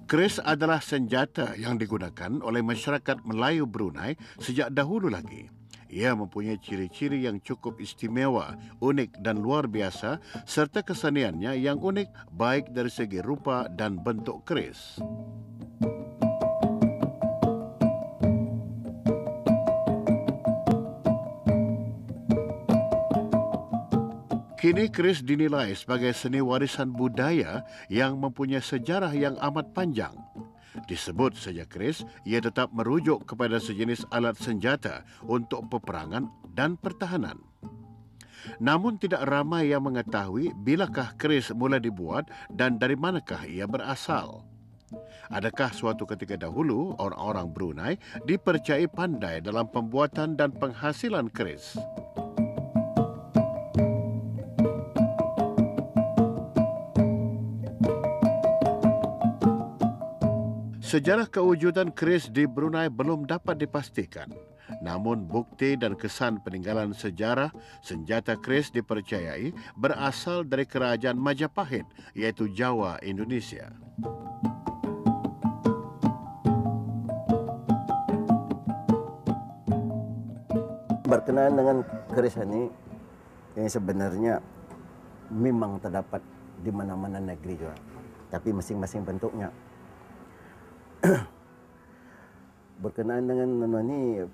Keris adalah senjata yang digunakan oleh masyarakat Melayu Brunei sejak dahulu lagi. Ia mempunyai ciri-ciri yang cukup istimewa, unik dan luar biasa serta keseniannya yang unik baik dari segi rupa dan bentuk keris. Kini keris dinilai sebagai seni warisan budaya yang mempunyai sejarah yang amat panjang. Disebut saja keris, ia tetap merujuk kepada sejenis alat senjata untuk peperangan dan pertahanan. Namun tidak ramai yang mengetahui bilakah keris mula dibuat dan dari manakah ia berasal. Adakah suatu ketika dahulu orang-orang Brunei dipercayai pandai dalam pembuatan dan penghasilan keris? Sejarah kewujudan keris di Brunei belum dapat dipastikan. Namun bukti dan kesan peninggalan sejarah senjata keris dipercayai berasal dari kerajaan Majapahit, iaitu Jawa, Indonesia. Berkenaan dengan keris ini, yang sebenarnya memang terdapat di mana-mana negeri juga, tapi masing-masing bentuknya. Berkenaan dengan ini,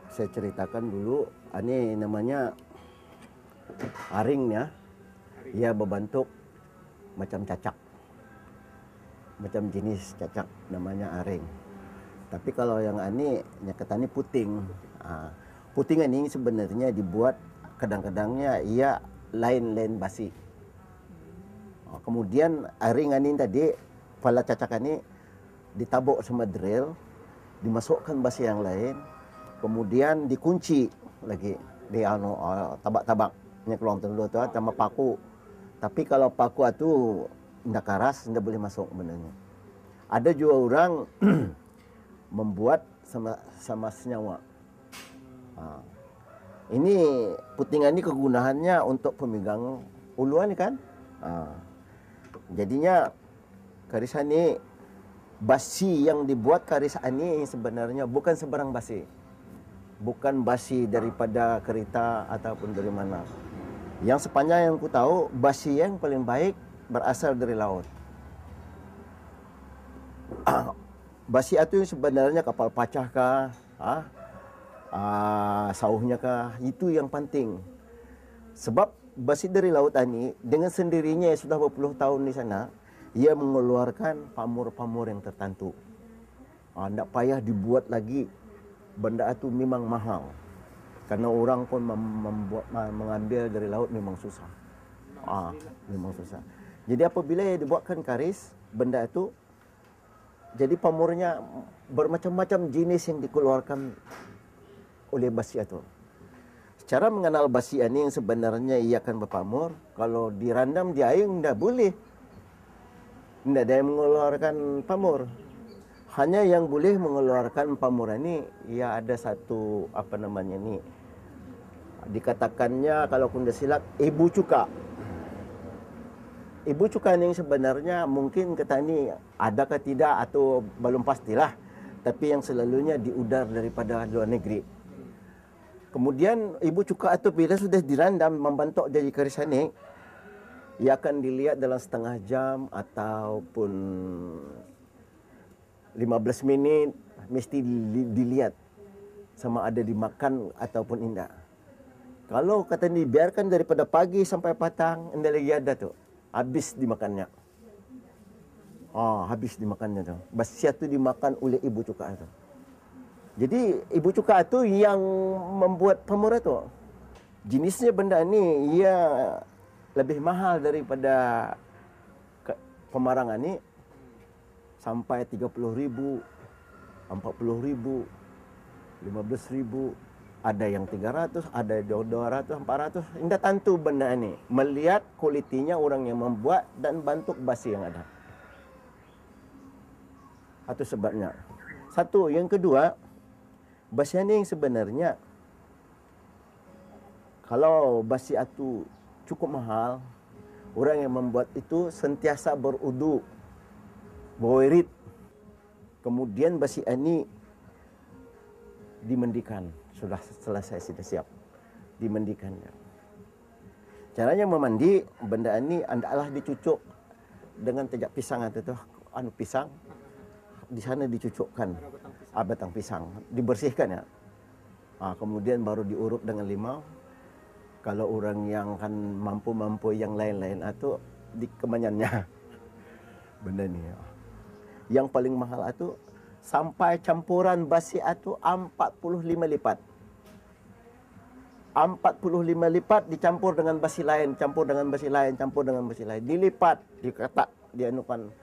saya ceritakan dulu, ini namanya aringnya, ia berbentuk macam cacak, macam jenis cacak, namanya aring. Tapi kalau yang ini, nyakatani puting. Puting ini sebenarnya dibuat kadang-kadangnya ia lain-lain basi. Kemudian aring ini tadi, kepala cacak ini ditabuk sama drill, dimasukkan basi yang lain, kemudian dikunci lagi di tabak-tabaknya keluar dulu tu sama paku. Tapi kalau paku itu tidak keras, tidak boleh masuk benarnya. Ada juga orang membuat sama senyawa. Ini putingan ini kegunaannya untuk pemegang uluan kan. Jadinya keris ini, basi yang dibuat keris ini sebenarnya bukan sebarang basi. Bukan basi daripada kereta ataupun dari mana. Yang sepanjang yang ku tahu, basi yang paling baik berasal dari laut. Basi itu sebenarnya kapal pacah kah, sauhnya kah, itu yang penting. Sebab basi dari laut ini dengan sendirinya sudah berpuluh tahun di sana, ia mengeluarkan pamor-pamor yang tertentu. Tidak payah dibuat lagi. Benda itu memang mahal. Karena orang pun mengambil dari laut memang susah. Memang susah. Jadi apabila ia dibuatkan karis, benda itu, jadi pamornya bermacam-macam jenis yang dikeluarkan oleh basi itu. Cara mengenal basi ini yang sebenarnya ia akan berpamor, kalau dirandam di air tidak boleh. Tidak ada yang mengeluarkan pamor. Hanya yang boleh mengeluarkan pamor ini, ia ada satu, dikatakannya kalau kuda silat, ibu cuka. Ibu cuka ini sebenarnya mungkin kata ini adakah tidak atau belum pastilah. Tapi yang selalunya diudar daripada luar negeri. Kemudian ibu cuka itu bila sudah dirandam membentuk jadi keris ini, ia akan dilihat dalam setengah jam ataupun 15 menit mesti dilihat sama ada dimakan ataupun tidak. Kalau kata dibiarkan daripada pagi sampai petang, tidak lagi ada tu. Habis dimakannya. Habis dimakannya tu. Basi itu dimakan oleh ibu cuka itu. Jadi ibu cuka itu yang membuat pamor itu. Jenisnya benda ini ia lebih mahal daripada pemarangan ini, sampai 30.000, 40.000, 15.000, ada yang 300, ada 200, 400. Tidak tentu benda ini. Melihat kualitinya orang yang membuat dan bentuk basi yang ada. Itu sebabnya. Satu, yang kedua, basi ini sebenarnya kalau basi itu cukup mahal, orang yang membuat itu sentiasa berudu Boerit. Kemudian basi ani dimandikan. Sudah selesai, sudah siap. Dimandikan. Caranya memandi, benda ini adalah dicucuk dengan tejak pisang atau tuh, pisang. Di sana dicucukkan batang pisang, dibersihkan ya. Kemudian baru diuruk dengan limau. Kalau orang yang kan mampu-mampu yang lain-lain atau di kemanyannya benda ni. Yang paling mahal itu sampai campuran basi itu 45 lipat. 45 lipat dicampur dengan basi lain, campur dengan basi lain, campur dengan basi lain. Dilipat, diketak, dianukan,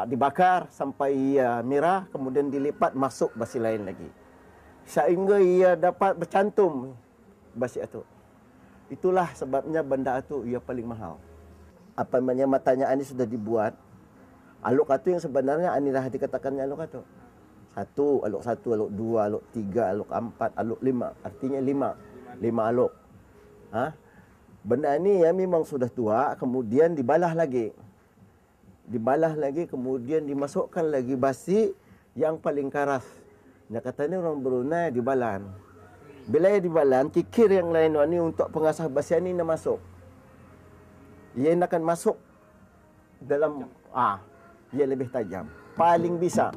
dibakar sampai ia merah, kemudian dilipat masuk basi lain lagi. Sehingga ia dapat bercantum basi itu. Itulah sebabnya benda itu ia paling mahal. Apa namanya matanya ini sudah dibuat. Aluk itu yang sebenarnya inilah dikatakannya aluk itu. 1, aluk 1, aluk 2, aluk 3, aluk 4, aluk 5. Artinya 5 aluk. Benda ini ya memang sudah tua, kemudian dibalah lagi. Dibalah lagi, kemudian dimasukkan lagi basi yang paling keras. Nah, katanya orang Brunei dibalan. Bila ia dibalan, kikir yang lain ini untuk pengasah basi ini nak masuk. Ia akan masuk dalam ia lebih tajam. Paling bisa.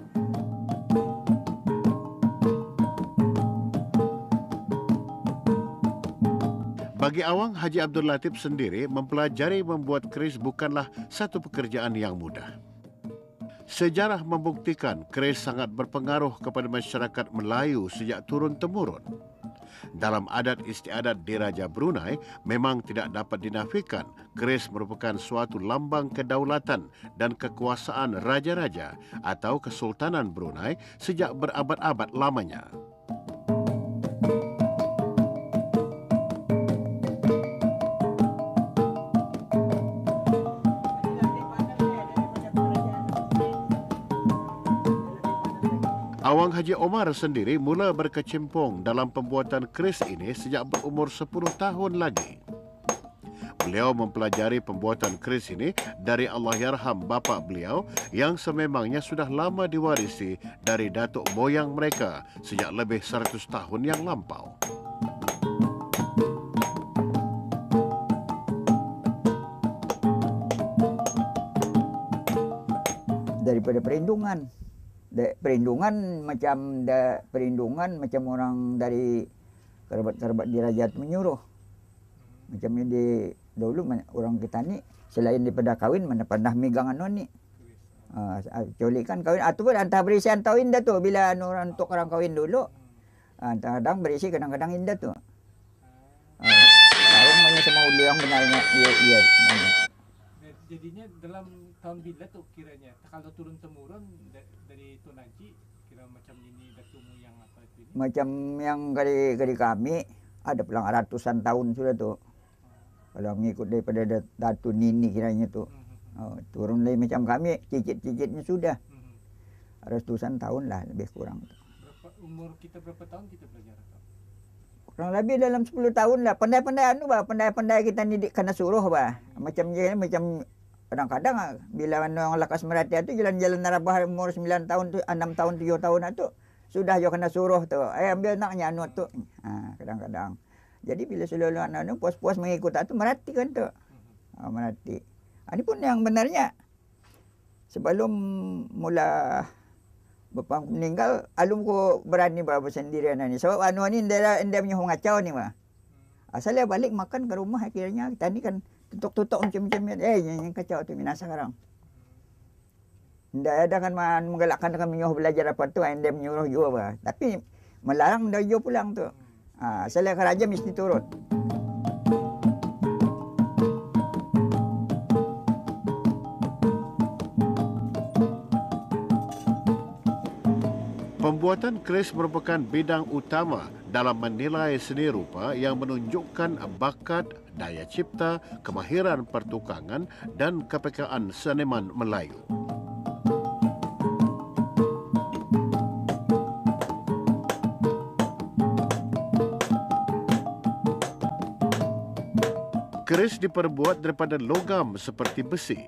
Bagi Awang, Haji Abdul Latif sendiri mempelajari membuat keris bukanlah satu pekerjaan yang mudah. Sejarah membuktikan keris sangat berpengaruh kepada masyarakat Melayu sejak turun-temurun. Dalam adat istiadat Diraja Brunei, memang tidak dapat dinafikan keris merupakan suatu lambang kedaulatan dan kekuasaan raja-raja atau Kesultanan Brunei sejak berabad-abad lamanya. Awang Haji Omar sendiri mula berkecimpung dalam pembuatan keris ini sejak berumur 10 tahun lagi. Beliau mempelajari pembuatan keris ini dari Allahyarham bapa beliau yang sememangnya sudah lama diwarisi dari datuk moyang mereka sejak lebih 100 tahun yang lampau. Daripada perlindungan. Perlindungan macam orang dari kerabat-kerabat dirajat menyuruh. Macam ini dulu orang kita ni selain daripada kahwin mana pernah megang anu ni. Kecuali kan kahwin atau pun antah berisian tahun dah tu bila orang untuk orang kahwin dulu. Kadang berisi kadang-kadang indah tu. Orang hanya sama ulu yang benarnya iya. Jadinya dalam tahun bila tuh kiranya kalau turun temurun dari Tun Haji kira macam ini datumu yang apa itu ini? Macam yang dari kami ada pulang ratusan tahun sudah tuh. Kalau mengikut daripada datu nini kiranya tuh. Turun lagi macam kami cicit-cicitnya sudah. Ratusan tahun lah lebih kurang. Umur kita berapa tahun kita belajar? Kurang lebih dalam 10 tahun lah. Pandai-pandai pandai-pandai kita ni kena suruh Macam kadang-kadang bila orang lakas merati itu jalan-jalan narabah umur 9 tahun tu 6 tahun 7 tahun tu sudah jo kena suruh tu. Ambil naknya anu tu. Kadang-kadang. Jadi bila selalu anu puas-puas mengikut tu merati kan tu. Merati. Ini pun yang benarnya sebelum mula bapa meninggal alum ko berani bawa sendirian ni. Sebab anu ni dia punya ngacau ni asal dia balik makan ke rumah akhirnya kita ni kan tutuk-tutuk macam-macam yang kacau tu minasa sekarang. Ndak ada kan menggalakkan dengan menyuruh belajar apa tu dia menyuruh juga tapi melarang dia jo pulang tu. Asal raja mesti turun. Pembuatan keris merupakan bidang utama dalam menilai seni rupa yang menunjukkan bakat, daya cipta, kemahiran pertukangan dan kepekaan seniman Melayu. Keris diperbuat daripada logam seperti besi.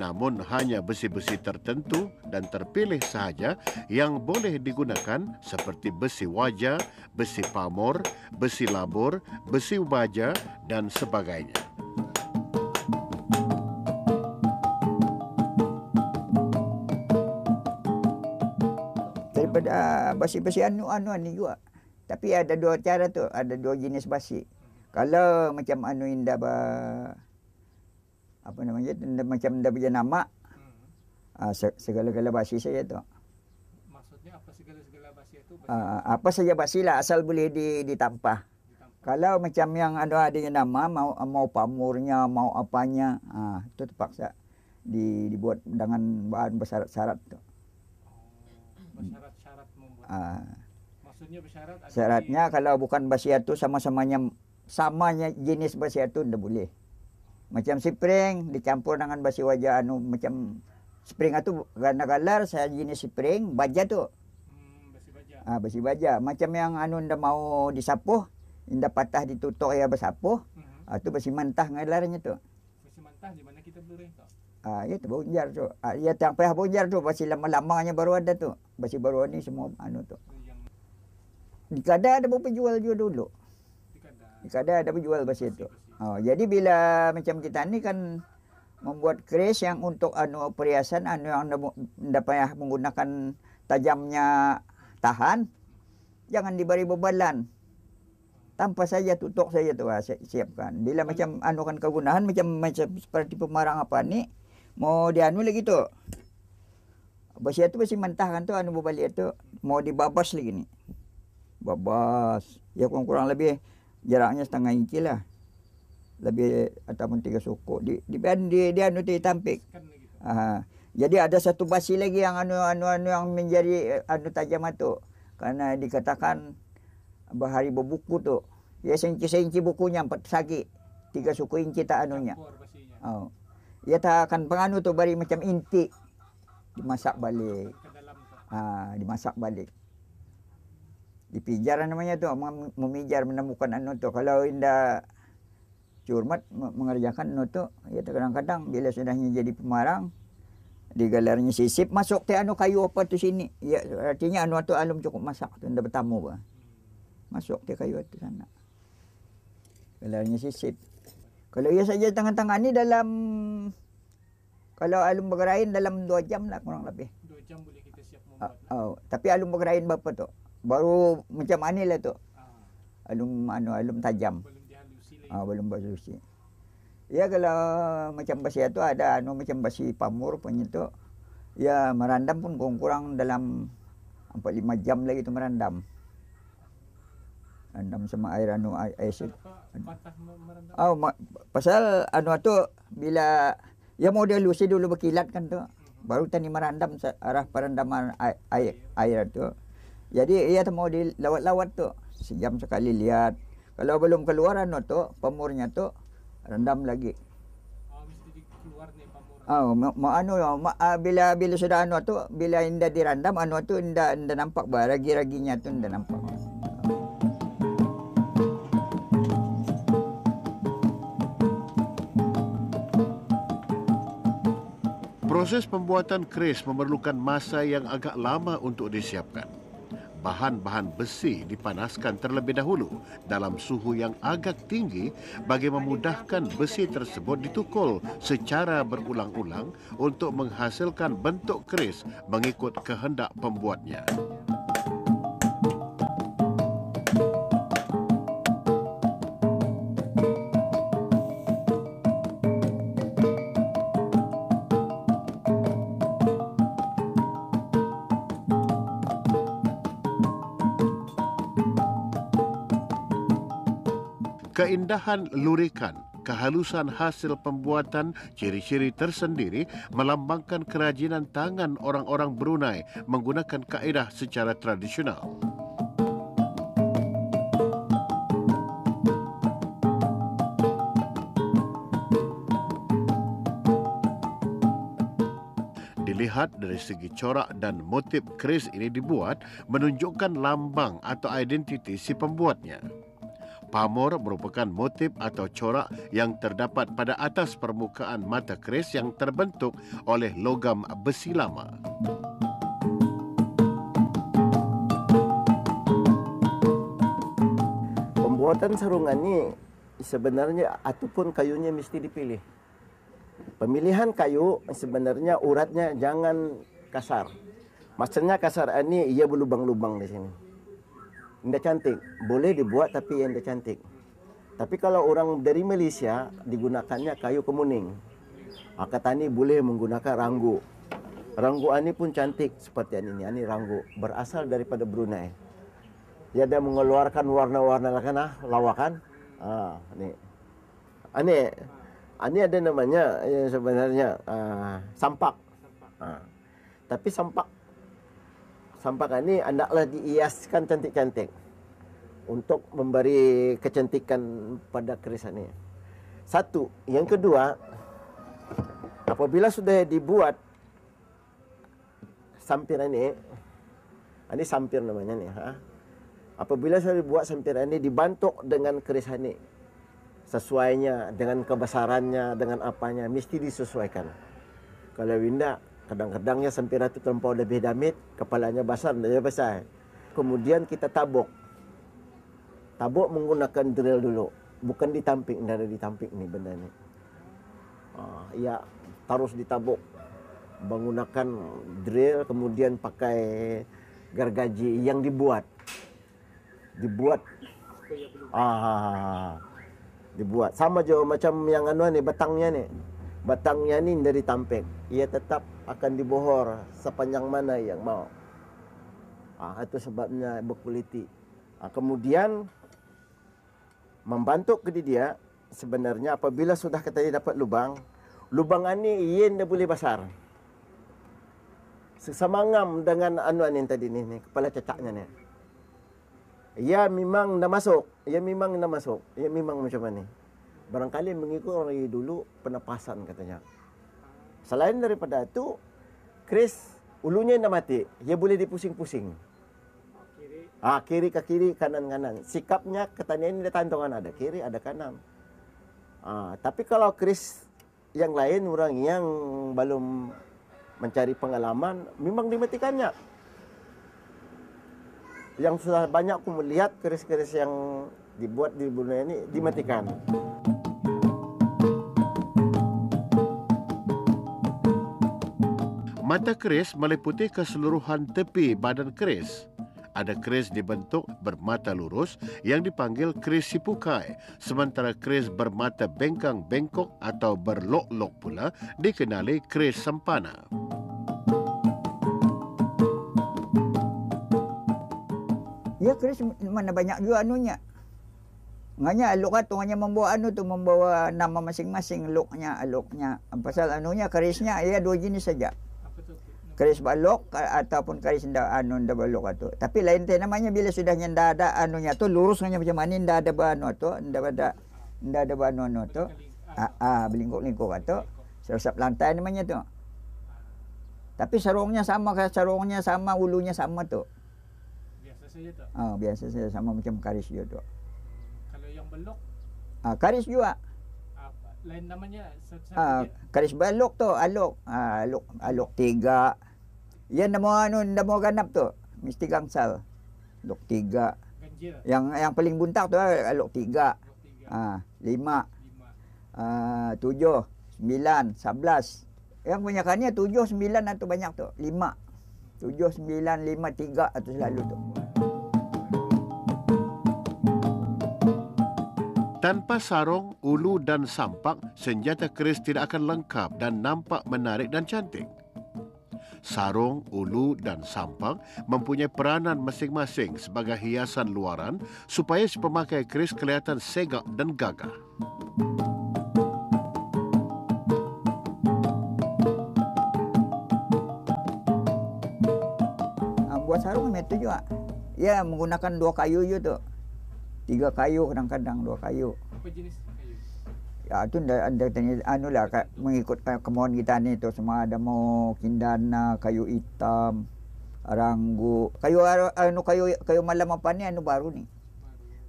namun hanya besi-besi tertentu dan terpilih sahaja yang boleh digunakan seperti besi waja, besi pamor, besi labur, besi baja dan sebagainya. Daripada basi-basi anu ni juga. Tapi ada dua cara tu, ada dua jenis basi. Kalau macam anu indah apa namanya, macam indah berjenama, segala-gala basi saya tu. Maksudnya apa segala-segala basi itu? Apa saja basi lah, asal boleh ditampah. Kalau macam yang ada nama, mau pamurnya, mau apanya, itu terpaksa dibuat dengan bahan bersyarat-syarat tu. Bersyarat-syarat membuat. Maksudnya bersyarat? Syaratnya kalau bukan basi itu samanya jenis basi itu tidak boleh. Macam spring dicampur dengan basi wajah macam spring itu gana-galar saya jenis spring baja tu. Basi baja. Basi baja. Macam yang ndak mau disapuh, ndak patah ditutuk ya bersapuh. Itu basi mantah ngalarnya tu. Basi mantah di mana kita beli tu? Ya tu bonjar tu. Ya yang payah bonjar tu basi lama-lamanya baru ada tu. Basi baru ni semua tu. Di kada ada beberapa jual juga dulu. Di kada ada jual basi tu. Jadi bila macam kita ni kan membuat keris yang untuk perhiasan yang ndak payah menggunakan tajamnya tahan, jangan diberi bebalan. Tanpa saja tutuk saja tu siapkan. Bila macam kan kegunahan macam seperti pemarang apa ni mau lagi tu. Basi itu basi mentah kan tu berbalik tu mau dibabas lagi ni. Babas. Ya kurang lebih jaraknya setengah inci lah. Lebih ataupun 3 suku dia ditampik. Jadi ada satu basi lagi yang yang menjadi tajam tu karena dikatakan bahari berbuku tu ya seinci bukunya 4 sagi 3 suku inci tak anunya. Ya tak akan penganu tu bari macam inti dimasak balik. Dimasak balik. Dipijar namanya tu, memijar menemukan tu. Kalau indah curmat mengerjakan tu, ya kadang-kadang bila sudahnya jadi pemarang digalarnya sisip masuk te kayu apa tu sini. Ya artinya tu alum cukup masak tu ndak bertamu bah. Masuk te kayu tu sana. Galarnya sisip. Kalau ia saja tangan-tangan ni dalam kalau alum bergerain dalam 2 jam lah kurang lebih. 2 jam boleh kita siap membuat. Tapi alum bergerain berapa tu? Baru macam anilah tu. Alum tajam. Belum berhalusi. Ya kalau macam basi itu ada macam basi pamur punya tu. Ya merandam pun kurang dalam 4-5 jam lagi tu merandam. Rendam sama air asid. Pasal tu bila ya mau dihalusi dulu berkilat kan tu. Baru tani merandam arah perendaman air tu. Jadi ia mau dilawat-lawat tu. Sejam sekali lihat. Kalau belum keluar tu pamurnya tu rendam lagi. Mesti keluar ni pamur. Bila sudah tu bila indah dirandam tu indah nampak ragi-raginya tu indah nampak. Proses pembuatan keris memerlukan masa yang agak lama untuk disiapkan. Bahan-bahan besi dipanaskan terlebih dahulu dalam suhu yang agak tinggi bagi memudahkan besi tersebut ditukul secara berulang-ulang untuk menghasilkan bentuk keris mengikut kehendak pembuatnya. Keindahan lurikan, kehalusan hasil pembuatan, ciri-ciri tersendiri melambangkan kerajinan tangan orang-orang Brunei menggunakan kaedah secara tradisional. Dilihat dari segi corak dan motif keris ini dibuat menunjukkan lambang atau identiti si pembuatnya. Pamor merupakan motif atau corak yang terdapat pada atas permukaan mata keris yang terbentuk oleh logam besi lama. Pembuatan sarungan ni sebenarnya ataupun kayunya mesti dipilih. Pemilihan kayu sebenarnya uratnya jangan kasar. Maksudnya kasar ini ia berlubang-lubang di sini. Indah cantik, boleh dibuat tapi yang indah cantik. Tapi kalau orang dari Malaysia digunakannya kayu kemuning. Kata ni boleh menggunakan ranggu. Ranggu ini pun cantik seperti ini. Ini ranggu berasal daripada Brunei. Dia ada mengeluarkan warna-warna lawakan. Ni. Ini ada namanya sebenarnya sampak. Tapi sampak ini hendaklah dihiaskan cantik-cantik untuk memberi kecantikan pada keris ini. Satu, yang kedua, apabila sudah dibuat sampir ini sampir namanya nih. Apabila sudah dibuat sampir ini dibantuk dengan keris ini, sesuainya dengan kebesarannya, dengan apanya mesti disesuaikan. Kalau tidak, kadang-kadangnya sampir itu terlampau lebih damit, kepalanya besar, dia besar. Kemudian kita tabuk. Tabuk menggunakan drill dulu, bukan ditampik, tidak ada ditampik nih benda ni. Ya, harus ditabuk menggunakan drill, kemudian pakai gergaji yang dibuat. Dibuat sama je macam yang ni batangnya ni. Batangnya ni dari tampik. Ia tetap akan dibohor sepanjang mana yang mau. Itu sebabnya berkualiti. Kemudian membantu ke dia sebenarnya apabila sudah kita dapat lubang ni ia dah boleh besar. Sesamangam dengan ni tadi ni kepala cacaknya ni. Ia memang dah masuk. Ia memang macam mana. Barangkali mengikut orang dulu penapasan katanya. Selain daripada itu, keris ulunya dah mati. Ia boleh dipusing-pusing. Kiri ke kiri, kanan-kanan. Sikapnya ketanian ini tantongan ada kiri, ada kanan. Tapi kalau keris yang lain, orang yang belum mencari pengalaman, memang dimatikannya. Yang sudah banyak aku melihat keris-keris yang dibuat di Brunei ini dimatikan. Mata keris meliputi keseluruhan tepi badan keris. Ada keris dibentuk bermata lurus yang dipanggil keris sipukai, sementara keris bermata bengkang-bengkok atau berlok-lok pula dikenali keris sempana. Ya keris mana banyak juga anunya. Nganya aluk tu hanya membawa membawa nama masing-masing aluknya. Pasal anunya kerisnya ia dua jenis saja. Keris balok ataupun keris nda balok tu. Tapi lain teh namanya bila sudah nda ada anunya tu lurus hanya macam mana nda ada banu tu, nda ada banu tu. Belingkuk-lingkuk tu. Serusap lantai namanya tu. Tapi sarungnya sama, ulunya sama tu. Saja tak? Biasa saja sama macam karis juga tu. Kalau yang belok? Karis juga. Lain namanya? Karis balok tu, aluk. Aluk 3. Yang dah mau ganap tu, mesti gangsal. Aluk 3. Ganjil? Yang paling buntak tu aluk 3. 5. 7, 9, 11. Yang kebanyakannya 7, 9 atau banyak tu. 5. 7, 9, 5, 3 atau selalu tu. Tanpa sarung, ulu dan sampak, senjata keris tidak akan lengkap dan nampak menarik dan cantik. Sarung, ulu dan sampak mempunyai peranan masing-masing sebagai hiasan luaran supaya si pemakai keris kelihatan segak dan gagah. Buat sarung itu juga. Ya menggunakan 2 kayu je tu. 3 kayu kadang-kadang 2 kayu. Apa jenis kayu? Ya tu anulah mengikut kemauan kita ni tu semua ada mau kindana, kayu hitam, ranggu. Kayu malam apa ni baru ni.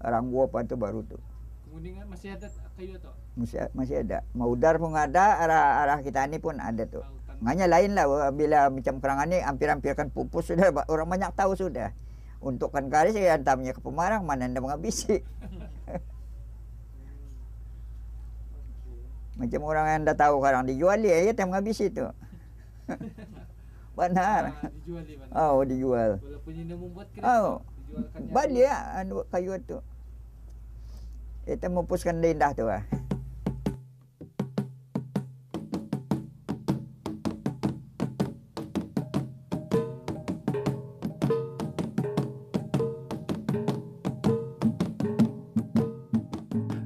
Ranggo apa tu baru tu. Kemudian masih ada kayu tu. Masih ada. Maudar pun ada, arah kita ni pun ada tu. Makanya lain lah bila macam kerangan ni hampir-hampir kan pupus sudah, orang banyak tahu sudah. Untuk kan kali saya hantarnya ke Pemarang, mana anda menghabisi. Macam orang yang dah tahu sekarang dijual dia, ya tak menghabisi tu. Benar. Dijual di mana? Oh, dijual. Walaupun ini membuat keris, Oh, dijualkannya. balik kayu tu. Kita mempuskan indah tu lah.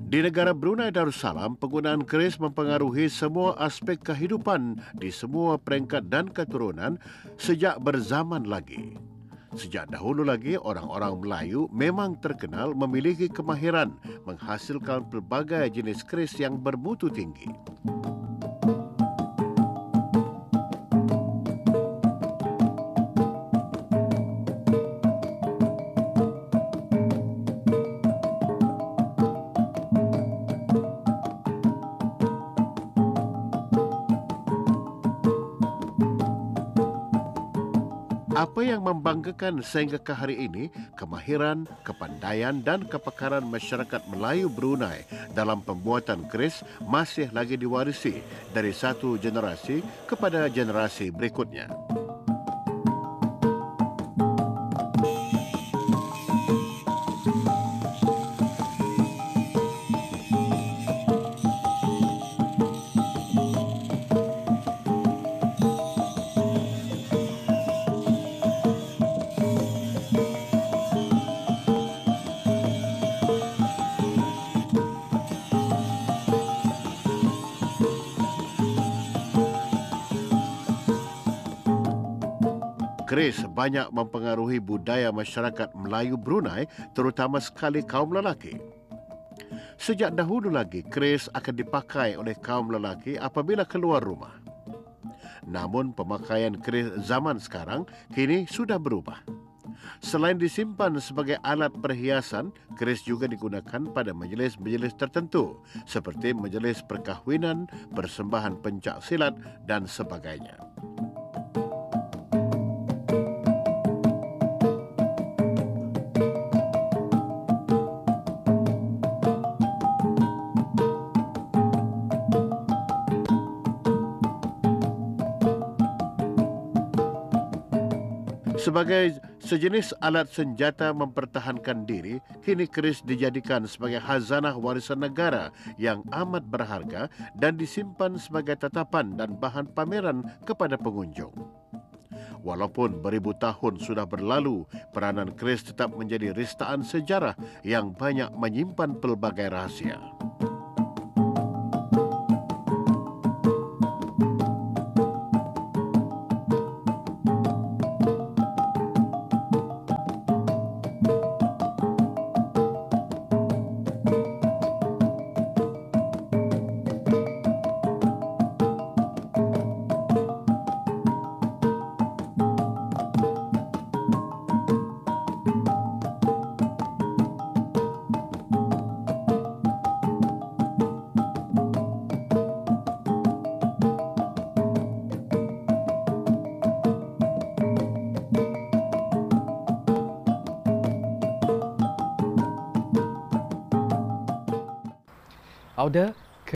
Di negara Brunei Darussalam, penggunaan keris mempengaruhi semua aspek kehidupan di semua peringkat dan keturunan sejak berzaman lagi. Sejak dahulu lagi, orang-orang Melayu memang terkenal memiliki kemahiran menghasilkan pelbagai jenis keris yang bermutu tinggi. Apa yang membanggakan sehingga ke hari ini, kemahiran, kepandaian dan kepakaran masyarakat Melayu Brunei dalam pembuatan keris masih lagi diwarisi dari satu generasi kepada generasi berikutnya. Keris banyak mempengaruhi budaya masyarakat Melayu Brunei, terutama sekali kaum lelaki. Sejak dahulu lagi, keris akan dipakai oleh kaum lelaki apabila keluar rumah. Namun, pemakaian keris zaman sekarang kini sudah berubah. Selain disimpan sebagai alat perhiasan, keris juga digunakan pada majlis-majlis tertentu seperti majlis perkahwinan, persembahan pencak silat dan sebagainya. Sebagai sejenis alat senjata mempertahankan diri, kini keris dijadikan sebagai khazanah warisan negara yang amat berharga dan disimpan sebagai tatapan dan bahan pameran kepada pengunjung. Walaupun beribu tahun sudah berlalu, peranan keris tetap menjadi ristaan sejarah yang banyak menyimpan pelbagai rahasia. Auda,